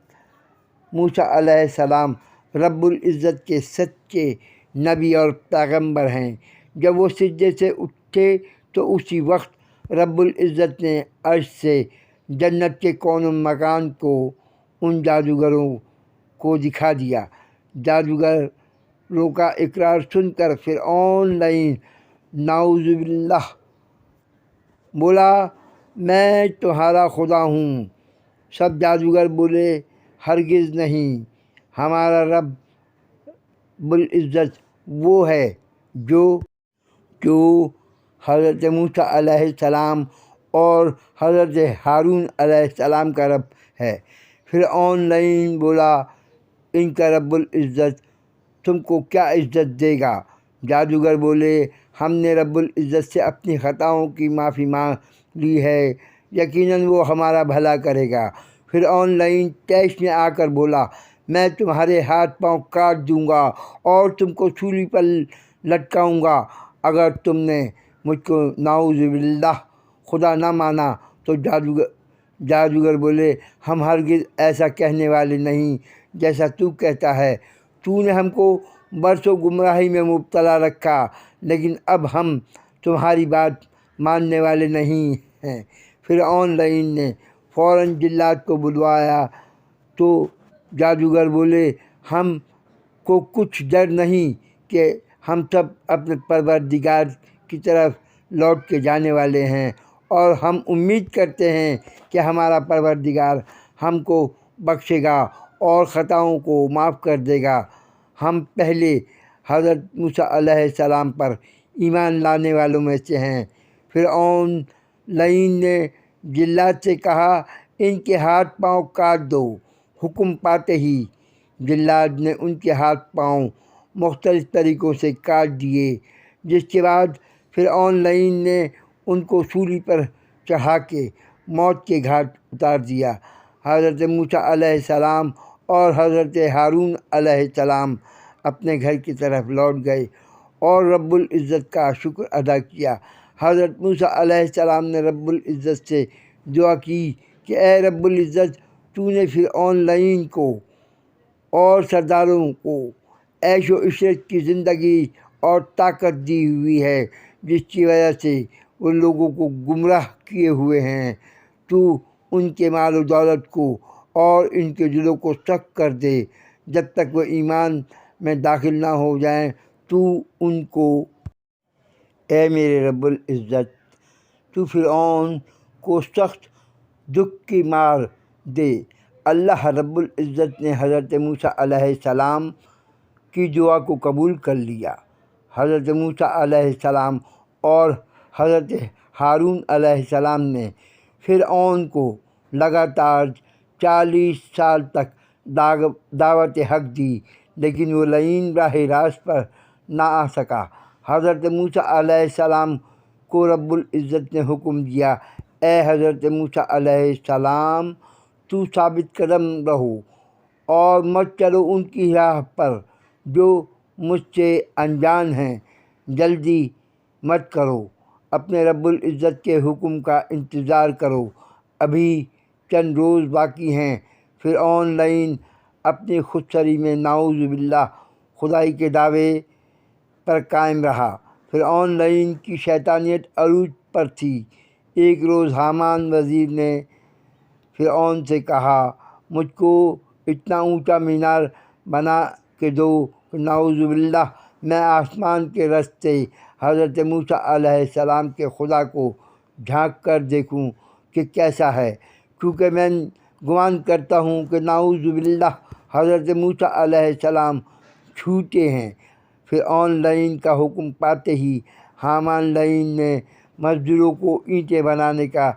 موسیٰ علیہ السلام رب العزت کے سچے نبی اور پیغمبر ہیں۔ جب وہ سجدے سے اٹھے تو اسی وقت رب العزت نے عرش سے جنت کے کون و مکان کو ان جادوگروں کو دکھا دیا۔ جادوگروں کا اقرار سن کر فرعون لعین نعوذ باللہ بولا، میں تمہارا خدا ہوں۔ سب جادوگر بولے، ہرگز نہیں، ہمارا رب العزت وہ ہے جو حضرت موسیٰ علیہ السلام اور حضرت ہارون علیہ السلام کا رب ہے۔ فرعون لعین بولا، ان کا رب العزت تم کو کیا عزت دے گا؟ جادوگر بولے، ہم نے رب العزت سے اپنی خطاؤں کی معافی مانگ لی ہے، یقیناً وہ ہمارا بھلا کرے گا۔ فرعون لعین طیش میں آ کر بولا، میں تمہارے ہاتھ پاؤں کاٹ دوں گا اور تم کو سولی پر لٹکاؤں گا اگر تم نے مجھ کو نعوذ باللہ خدا نہ مانا۔ تو جادوگر بولے، ہم ہرگز ایسا کہنے والے نہیں جیسا تو کہتا ہے، تو نے ہم کو برسوں گمراہی میں مبتلا رکھا، لیکن اب ہم تمہاری بات ماننے والے نہیں ہیں۔ فرعون لعین نے فوراً جلات کو بلوایا تو جادوگر بولے، ہم کو کچھ ڈر نہیں کہ ہم سب اپنے پروردگار کی طرف لوٹ کے جانے والے ہیں اور ہم امید کرتے ہیں کہ ہمارا پروردگار ہم کو بخشے گا اور خطاؤں کو معاف کر دے گا۔ ہم پہلے حضرت موسیٰ علیہ السلام پر ایمان لانے والوں میں سے ہیں۔ فرعون لعین نے جلات سے کہا، ان کے ہاتھ پاؤں کاٹ دو۔ حکم پاتے ہی جلاد نے ان کے ہاتھ پاؤں مختلف طریقوں سے کاٹ دیے، جس کے بعد فرعون لعین نے ان کو سولی پر چڑھا کے موت کے گھاٹ اتار دیا۔ حضرت موسیٰ علیہ السلام اور حضرت ہارون علیہ السلام اپنے گھر کی طرف لوٹ گئے اور رب العزت کا شکر ادا کیا۔ حضرت موسیٰ علیہ السلام نے رب العزت سے دعا کی کہ اے رب العزت، تو نے فرعون لعین کو اور سرداروں کو عیش و عشرت کی زندگی اور طاقت دی ہوئی ہے، جس کی وجہ سے وہ لوگوں کو گمراہ کیے ہوئے ہیں۔ تو ان کے مال و دولت کو اور ان کے دلوں کو سخت کر دے، جب تک وہ ایمان میں داخل نہ ہو جائیں۔ تو ان کو اے میرے رب العزت، تو فرعون کو سخت دکھ کی مار دے۔ اللہ رب العزت نے حضرت موسیٰ علیہ السلام کی دعا کو قبول کر لیا۔ حضرت موسیٰ علیہ السلام اور حضرت ہارون علیہ السلام نے فرعون کو لگاتار 40 سال تک دعوت حق دی، لیکن وہ لعین راہ راست پر نہ آ سکا۔ حضرت موسیٰ علیہ السلام کو رب العزت نے حکم دیا، اے حضرت موسیٰ علیہ السلام، تو ثابت قدم رہو اور مت چلو ان کی راہ پر جو مجھ سے انجان ہیں، جلدی مت کرو، اپنے رب العزت کے حکم کا انتظار کرو، ابھی چند روز باقی ہیں۔ فرعون لعین اپنی خودسری میں نعوذ باللہ خدائی کے دعوے پر قائم رہا۔ فرعون لعین کی شیطانیت عروج پر تھی۔ ایک روز حامان وزیر نے فرعون سے کہا، مجھ کو اتنا اونچا مینار بنا کے دو کہ نعوذ باللہ میں آسمان کے رستے حضرت موسیٰ علیہ السلام کے خدا کو جھانک کر دیکھوں کہ کیسا ہے، کیونکہ میں گمان کرتا ہوں کہ نعوذ باللہ حضرت موسیٰ علیہ السلام جھوٹے ہیں۔ فرعون لعین کا حکم پاتے ہی حامان لعین نے مزدوروں کو اینٹیں بنانے کا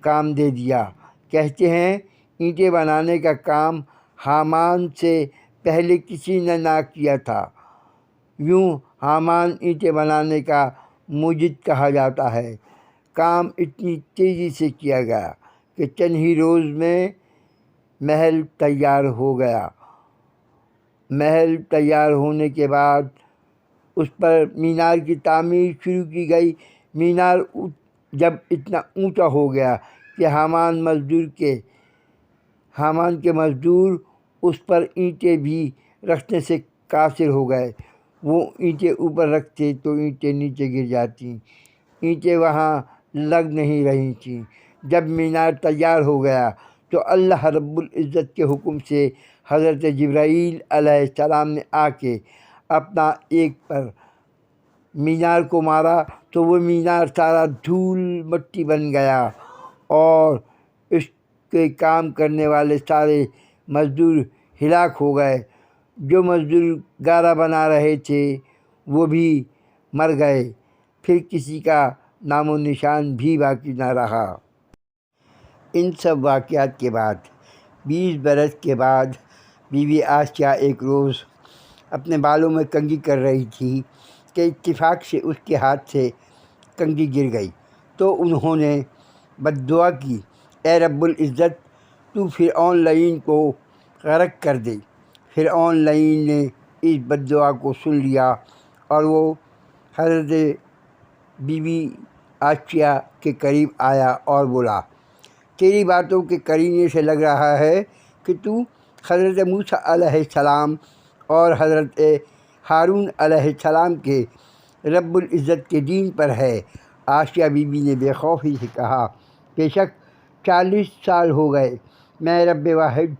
کام دے دیا۔ کہتے ہیں اینٹیں بنانے کا کام حامان سے پہلے کسی نے نہ کیا تھا۔ یوں حامان اینٹیں بنانے کا موجد کہا جاتا ہے۔ کام اتنی تیزی سے کیا گیا کہ چند ہی روز میں محل تیار ہو گیا۔ محل تیار ہونے کے بعد اس پر مینار کی تعمیر شروع کی گئی۔ مینار جب اتنا اونچا ہو گیا کہ حامان کے مزدور اس پر اینٹیں بھی رکھنے سے قاصر ہو گئے۔ وہ اینٹیں اوپر رکھتے تو اینٹیں نیچے گر جاتی، اینٹیں وہاں لگ نہیں رہی تھیں۔ جب مینار تیار ہو گیا تو اللہ رب العزت کے حکم سے حضرت جبرائیل علیہ السلام نے آ کے اپنا ایک پر مینار کو مارا تو وہ مینار سارا دھول مٹی بن گیا اور اس کے کام کرنے والے سارے مزدور ہلاک ہو گئے۔ جو مزدور گارا بنا رہے تھے وہ بھی مر گئے، پھر کسی کا نام و نشان بھی باقی نہ رہا۔ ان سب واقعات کے بعد 20 برس کے بعد بی بی آسیہ ایک روز اپنے بالوں میں کنگھی کر رہی تھی کہ اتفاق سے اس کے ہاتھ سے کنگھی گر گئی تو انہوں نے بد دعا کی، اے رب العزت تو فرعون لعین کو غرق کر دے۔ فرعون لعین نے اس بد دعا کو سن لیا اور وہ حضرت بی بی آسیہ کے قریب آیا اور بولا، تیری باتوں کے قرینے سے لگ رہا ہے کہ تو حضرت موسیٰ علیہ السلام اور حضرت ہارون علیہ السلام کے رب العزت کے دین پر ہے۔ آسیہ بی بی نے بے خوفی سے کہا، بے شک 40 سال ہو گئے میں رب واحد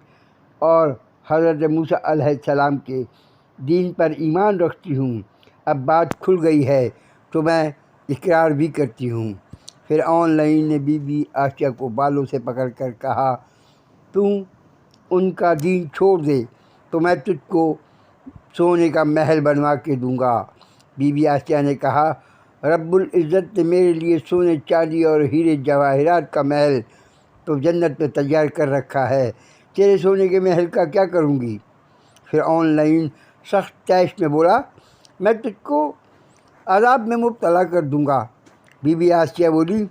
اور حضرت موسیٰ علیہ السلام کے دین پر ایمان رکھتی ہوں۔ اب بات کھل گئی ہے تو میں اقرار بھی کرتی ہوں۔ فرعون لعین نے بی بی آسیہ کو بالوں سے پکڑ کر کہا، تم ان کا دین چھوڑ دے تو میں تجھ کو سونے کا محل بنوا کے دوں گا۔ بی بی آسیہ نے کہا، رب العزت نے میرے لیے سونے چاندی اور ہیرے جواہرات کا محل تو جنت میں تیار کر رکھا ہے، تیرے سونے کے محل کا کیا کروں گی؟ فرعون لعین سخت طیش میں بولا، میں تجھ کو عذاب میں مبتلا کر دوں گا۔ بی بی آسیہ بولی،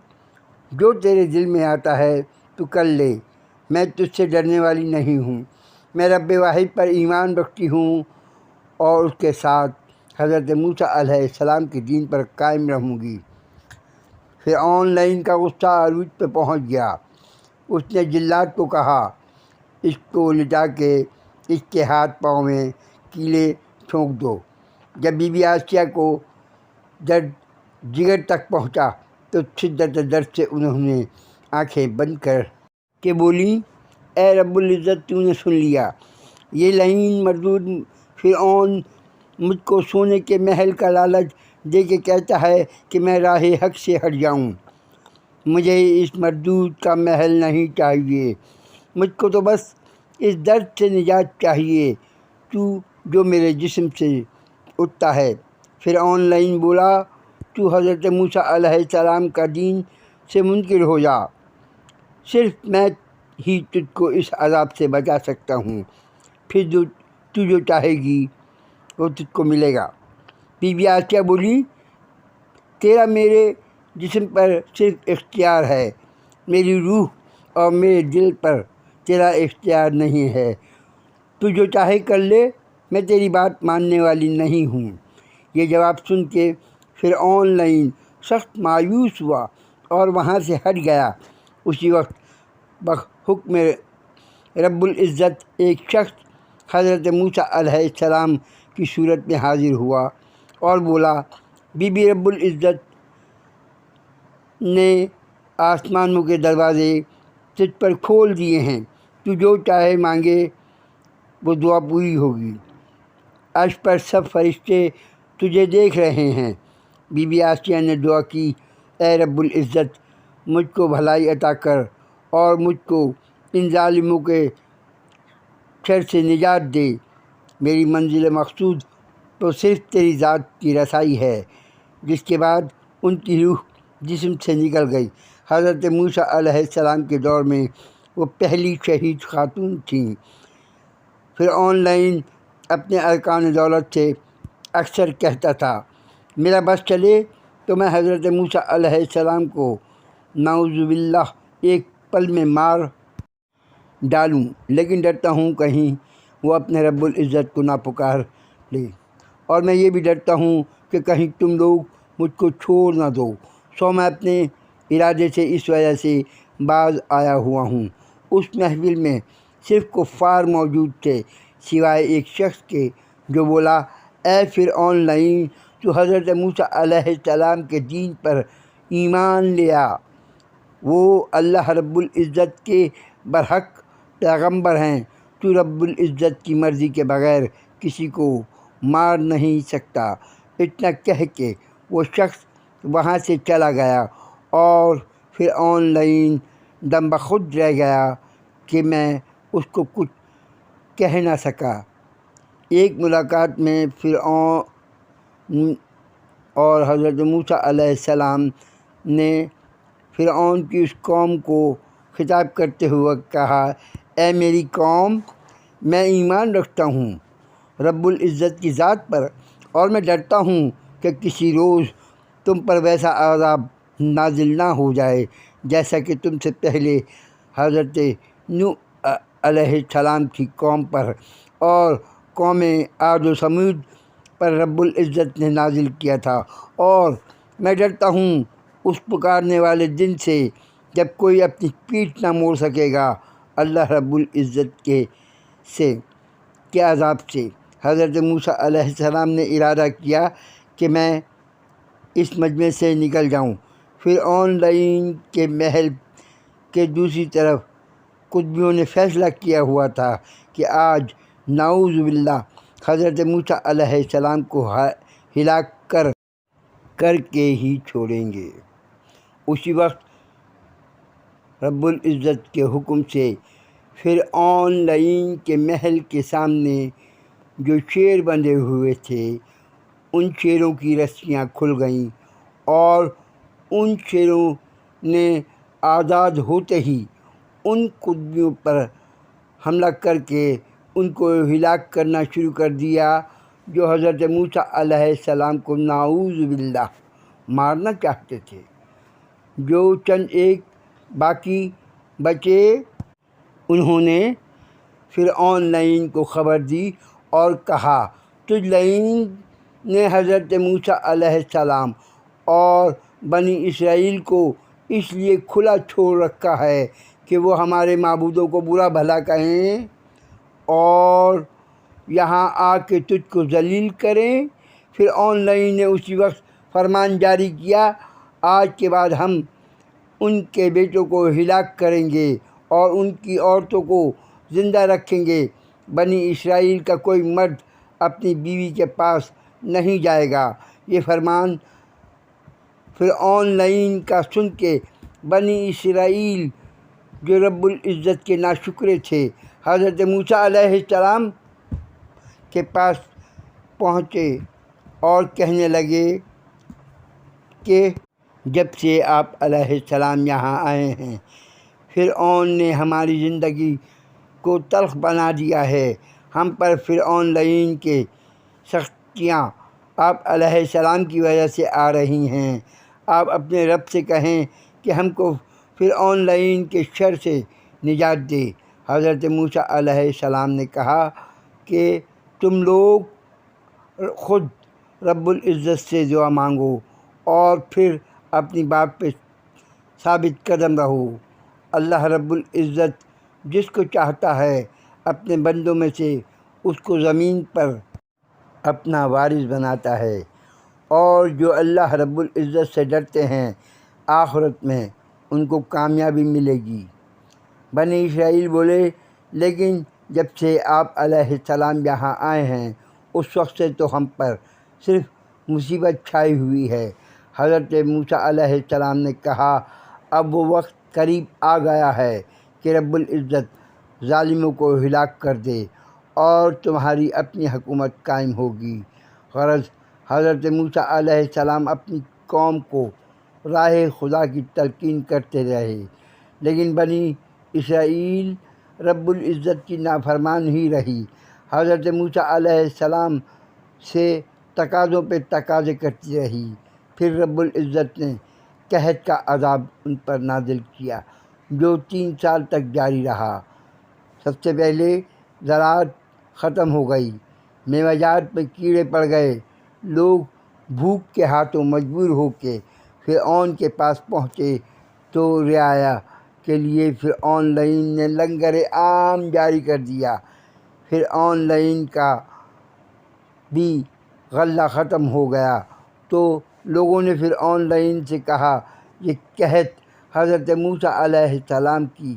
جو تیرے دل میں آتا ہے تو کر لے، میں تجھ سے ڈرنے والی نہیں ہوں۔ میں رب واحد پر ایمان رکھتی ہوں اور اس کے ساتھ حضرت موسیٰ علیہ السلام کے دین پر قائم رہوں گی۔ فرعون لعین کا غصہ عروج پہ پہنچ گیا۔ اس نے جلات کو کہا، اس کو لٹا کے اس کے ہاتھ پاؤں میں کیلیں ٹھونک دو۔ جب بی بی آسیہ کو درد جگر تک پہنچا تو شدت درد سے انہوں نے آنکھیں بند کر کے بولی، اے رب العزت تو نے سن لیا، یہ لعین مردود فرعون مجھ کو سونے کے محل کا لالچ دے کے کہتا ہے کہ میں راہ حق سے ہٹ جاؤں۔ مجھے اس مردود کا محل نہیں چاہیے، مجھ کو تو بس اس درد سے نجات چاہیے جو میرے جسم سے اٹھتا ہے۔ فرعون لعین بولا، تو حضرت موسیٰ علیہ السلام کا دین سے منکر ہو جا، صرف میں ہی تجھ کو اس عذاب سے بچا سکتا ہوں، پھر تو جو چاہے گی وہ تجھ کو ملے گا۔ بی بی آسیہ بولی، تیرا میرے جسم پر صرف اختیار ہے، میری روح اور میرے دل پر تیرا اختیار نہیں ہے، تو جو چاہے کر لے، میں تیری بات ماننے والی نہیں ہوں۔ یہ جواب سن کے فرعون لعین سخت مایوس ہوا اور وہاں سے ہٹ گیا۔ اسی وقت بحکم رب العزت ایک شخص حضرت موسیٰ علیہ السلام کی صورت میں حاضر ہوا اور بولا، بی بی رب العزت نے آسمانوں کے دروازے تجھ پر کھول دیے ہیں، تو جو چاہے مانگے وہ دعا پوری ہوگی۔ عرش پر سب فرشتے تجھے دیکھ رہے ہیں۔ بی بی آسیہ نے دعا کی، اے رب العزت، مجھ کو بھلائی عطا کر اور مجھ کو ان ظالموں کے شر سے نجات دے۔ میری منزل مقصود تو صرف تیری ذات کی رسائی ہے۔ جس کے بعد ان کی روح جسم سے نکل گئی۔ حضرت موسیٰ علیہ السلام کے دور میں وہ پہلی شہید خاتون تھیں۔ فرعون لعین اپنے ارکان دولت سے اکثر کہتا تھا، میرا بس چلے تو میں حضرت موسیٰ علیہ السلام کو نعوذ باللہ ایک پل میں مار ڈالوں، لیکن ڈرتا ہوں کہیں وہ اپنے رب العزت کو نہ پکار لے، اور میں یہ بھی ڈرتا ہوں کہ کہیں تم لوگ مجھ کو چھوڑ نہ دو، سو میں اپنے ارادے سے اس وجہ سے باز آیا ہوا ہوں۔ اس محفل میں صرف کفار موجود تھے سوائے ایک شخص کے جو بولا، اے فرعون لعین، تو حضرت موسیٰ علیہ السلام کے دین پر ایمان لیا۔ وہ اللہ رب العزت کے برحق پیغمبر ہیں۔ تو رب العزت کی مرضی کے بغیر کسی کو مار نہیں سکتا۔ اتنا کہہ کے وہ شخص وہاں سے چلا گیا اور فرعون لعین دم بخود رہ گیا کہ میں اس کو کچھ کہہ نہ سکا۔ ایک ملاقات میں فرعون اور حضرت موسیٰ علیہ السلام نے فرعون کی اس قوم کو خطاب کرتے ہوئے کہا، اے میری قوم، میں ایمان رکھتا ہوں رب العزت کی ذات پر، اور میں ڈرتا ہوں کہ کسی روز تم پر ویسا عذاب نازل نہ ہو جائے جیسا کہ تم سے پہلے حضرت نوح علیہ السلام کی قوم پر اور قوم عاد و ثمود پر رب العزت نے نازل کیا تھا، اور میں ڈرتا ہوں اس پکارنے والے دن سے جب کوئی اپنی پیٹھ نہ موڑ سکے گا اللہ رب العزت کے عذاب سے۔ حضرت موسیٰ علیہ السلام نے ارادہ کیا کہ میں اس مجمع سے نکل جاؤں۔ فرعون لعین کے محل کے دوسری طرف قطبیوں نے فیصلہ کیا ہوا تھا کہ آج نعوذ باللہ حضرت موسیٰ علیہ السلام کو ہلاک کر کے ہی چھوڑیں گے۔ اسی وقت رب العزت کے حکم سے فرعون لعین کے محل کے سامنے جو شیر بندھے ہوئے تھے ان شیروں کی رسیاں کھل گئیں، اور ان شیروں نے آزاد ہوتے ہی ان قطبیوں پر حملہ کر کے ان کو ہلاک کرنا شروع کر دیا جو حضرت موسیٰ علیہ السلام کو نعوذ باللہ مارنا چاہتے تھے۔ جو چند ایک باقی بچے انہوں نے فرعون لعین کو خبر دی اور کہا، تجھ لعین نے حضرت موسیٰ علیہ السلام اور بنی اسرائیل کو اس لیے کھلا چھوڑ رکھا ہے کہ وہ ہمارے معبودوں کو برا بھلا کہیں اور یہاں آ کے تجھ کو ذلیل کریں۔ فرعون لعین نے اسی وقت فرمان جاری کیا، آج کے بعد ہم ان کے بیٹوں کو ہلاک کریں گے اور ان کی عورتوں کو زندہ رکھیں گے۔ بنی اسرائیل کا کوئی مرد اپنی بیوی کے پاس نہیں جائے گا۔ یہ فرمان فرعون لعین کا سن کے بنی اسرائیل جو رب العزت کے ناشکرے تھے حضرت موسیٰ علیہ السلام کے پاس پہنچے اور کہنے لگے کہ جب سے آپ علیہ السلام یہاں آئے ہیں فرعون نے ہماری زندگی کو تلخ بنا دیا ہے۔ ہم پر فرعون لعین کے سختیاں آپ علیہ السلام کی وجہ سے آ رہی ہیں۔ آپ اپنے رب سے کہیں کہ ہم کو فرعون لعین کے شر سے نجات دے۔ حضرت موسیٰ علیہ السلام نے کہا کہ تم لوگ خود رب العزت سے دعا مانگو اور پھر اپنی بات پہ ثابت قدم رہو۔ اللہ رب العزت جس کو چاہتا ہے اپنے بندوں میں سے اس کو زمین پر اپنا وارث بناتا ہے، اور جو اللہ رب العزت سے ڈرتے ہیں آخرت میں ان کو کامیابی ملے گی۔ بنی اسرائیل بولے، لیکن جب سے آپ علیہ السلام یہاں آئے ہیں اس وقت سے تو ہم پر صرف مصیبت چھائی ہوئی ہے۔ حضرت موسیٰ علیہ السلام نے کہا، اب وہ وقت قریب آ گیا ہے کہ رب العزت ظالموں کو ہلاک کر دے اور تمہاری اپنی حکومت قائم ہوگی۔ غرض حضرت موسیٰ علیہ السلام اپنی قوم کو راہ خدا کی تلقین کرتے رہے، لیکن بنی اسرائیل رب العزت کی نافرمان ہی رہی۔ حضرت موسیٰ علیہ السلام سے تقاضوں پہ تقاضے کرتی رہی۔ پھر رب العزت نے قحط کا عذاب ان پر نازل کیا جو 3 سال تک جاری رہا۔ سب سے پہلے زراعت ختم ہو گئی، میوہ جات پہ کیڑے پڑ گئے، لوگ بھوک کے ہاتھوں مجبور ہو کے فرعون کے پاس پہنچے تو رعایا کے لیے فرعون لعین نے لنگر عام جاری کر دیا۔ فرعون لعین کا بھی غلہ ختم ہو گیا تو لوگوں نے فرعون لعین سے کہا، یہ قحط حضرت موسیٰ علیہ السلام کی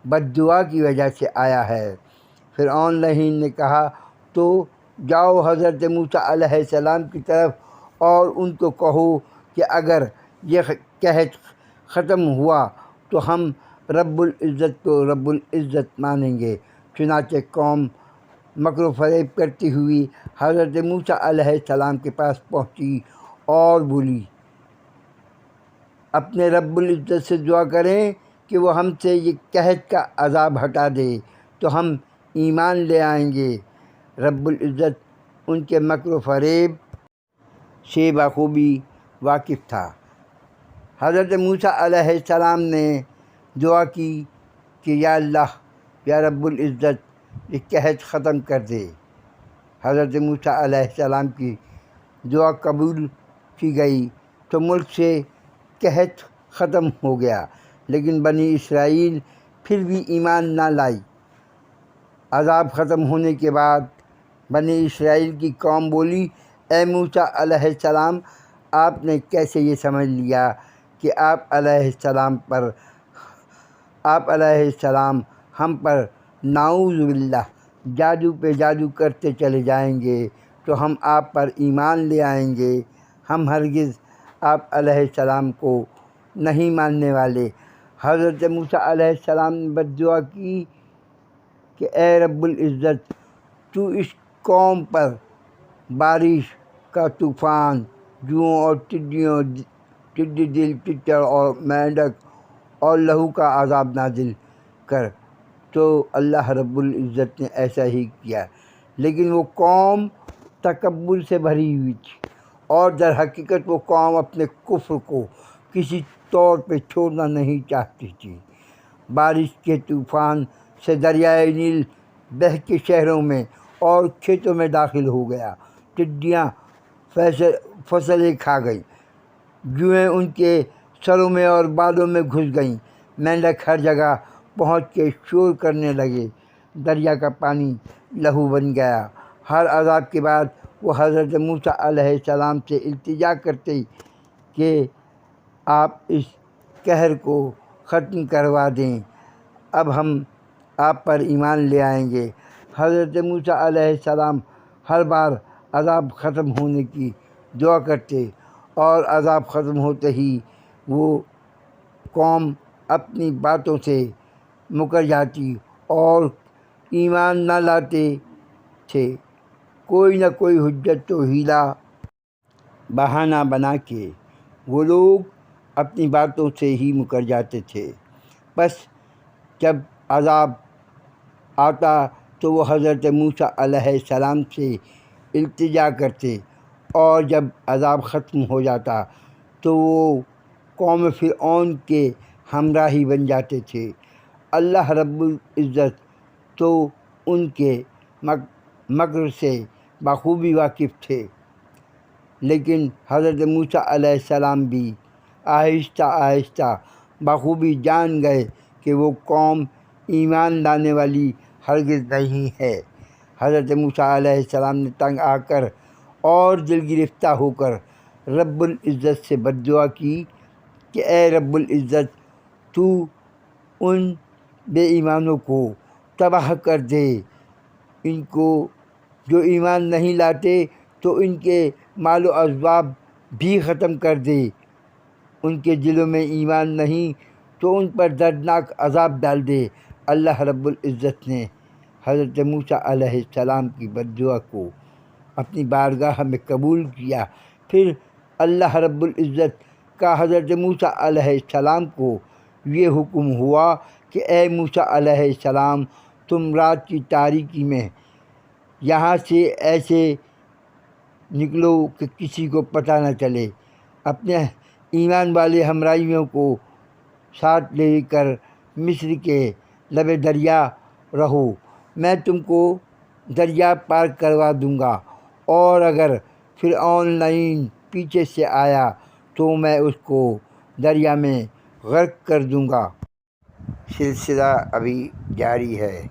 بد دعا کی وجہ سے آیا ہے۔ فرعون لعین نے کہا، تو جاؤ حضرت موسیٰ علیہ السلام کی طرف اور ان کو کہو کہ اگر یہ قحط ختم ہوا تو ہم رب العزت کو رب العزت مانیں گے۔ چنانچہ قوم مکر و فریب کرتی ہوئی حضرت موسیٰ علیہ السلام کے پاس پہنچی اور بولی، اپنے رب العزت سے دعا کریں کہ وہ ہم سے یہ قحط کا عذاب ہٹا دے تو ہم ایمان لے آئیں گے۔ رب العزت ان کے مکر و فریب سے بخوبی واقف تھا۔ حضرت موسیٰ علیہ السلام نے دعا کی کہ یا اللہ، یا رب العزت یہ قحط ختم کر دے۔ حضرت موسیٰ علیہ السلام کی دعا قبول کی گئی تو ملک سے قحط ختم ہو گیا، لیکن بنی اسرائیل پھر بھی ایمان نہ لائی۔ عذاب ختم ہونے کے بعد بنی اسرائیل کی قوم بولی، اے موسیٰ علیہ السلام، آپ نے کیسے یہ سمجھ لیا کہ آپ علیہ السلام ہم پر نعوذ باللہ جادو پہ جادو کرتے چلے جائیں گے تو ہم آپ پر ایمان لے آئیں گے؟ ہم ہرگز آپ علیہ السلام کو نہیں ماننے والے۔ حضرت موسیٰ علیہ السلام نے بد دعا کی کہ اے رب العزت، تو اس قوم پر بارش کا طوفان، جوؤں اور ٹڈیوں، ٹڈی دل، تیتر اور مینڈک اور لہو کا عذاب نازل کر۔ تو اللہ رب العزت نے ایسا ہی کیا، لیکن وہ قوم تکبر سے بھری ہوئی تھی اور در حقیقت وہ قوم اپنے کفر کو کسی طور پہ چھوڑنا نہیں چاہتی تھی۔ بارش کے طوفان سے دریائے نیل بہہ کے شہروں میں اور کھیتوں میں داخل ہو گیا، ٹڈیاں فصلیں کھا گئیں، جوئیں ان کے سروں میں اور بالوں میں گھس گئیں، مینڈک ہر جگہ پہنچ کے شور کرنے لگے، دریا کا پانی لہو بن گیا۔ ہر عذاب کے بعد وہ حضرت موسیٰ علیہ السلام سے التجا کرتے کہ آپ اس قہر کو ختم کروا دیں، اب ہم آپ پر ایمان لے آئیں گے۔ حضرت موسیٰ علیہ السلام ہر بار عذاب ختم ہونے کی دعا کرتے اور عذاب ختم ہوتے ہی وہ قوم اپنی باتوں سے مکر جاتی اور ایمان نہ لاتے تھے۔ کوئی نہ کوئی حجت و حیلہ بہانہ بنا کے وہ لوگ اپنی باتوں سے ہی مکر جاتے تھے۔ بس جب عذاب آتا تو وہ حضرت موسیٰ علیہ السلام سے التجا کرتے، اور جب عذاب ختم ہو جاتا تو وہ قوم فرعون کے ہمراہی بن جاتے تھے۔ اللہ رب العزت تو ان کے مکر سے بخوبی واقف تھے، لیکن حضرت موسیٰ علیہ السلام بھی آہستہ آہستہ بخوبی جان گئے کہ وہ قوم ایمان لانے والی ہرگز نہیں ہے۔ حضرت موسیٰ علیہ السلام نے تنگ آ کر اور دل گرفتہ ہو کر رب العزت سے بد دعا کی کہ اے رب العزت، تو ان بے ایمانوں کو تباہ کر دے، ان کو جو ایمان نہیں لاتے تو ان کے مال و اسباب بھی ختم کر دے، ان کے دلوں میں ایمان نہیں تو ان پر دردناک عذاب ڈال دے۔ اللہ رب العزت نے حضرت موسیٰ علیہ السلام کی بد دعا کو اپنی بارگاہ میں قبول کیا۔ پھر اللہ رب العزت کا حضرت موسیٰ علیہ السلام کو یہ حکم ہوا کہ اے موسیٰ علیہ السلام، تم رات کی تاریکی میں یہاں سے ایسے نکلو کہ کسی کو پتہ نہ چلے، اپنے ایمان والے ہمراہیوں کو ساتھ لے کر مصر کے لب دریا رہو، میں تم کو دریا پار کروا دوں گا، اور اگر فرعون لعین پیچھے سے آیا تو میں اس کو دریا میں غرق کر دوں گا۔ سلسلہ ابھی جاری ہے۔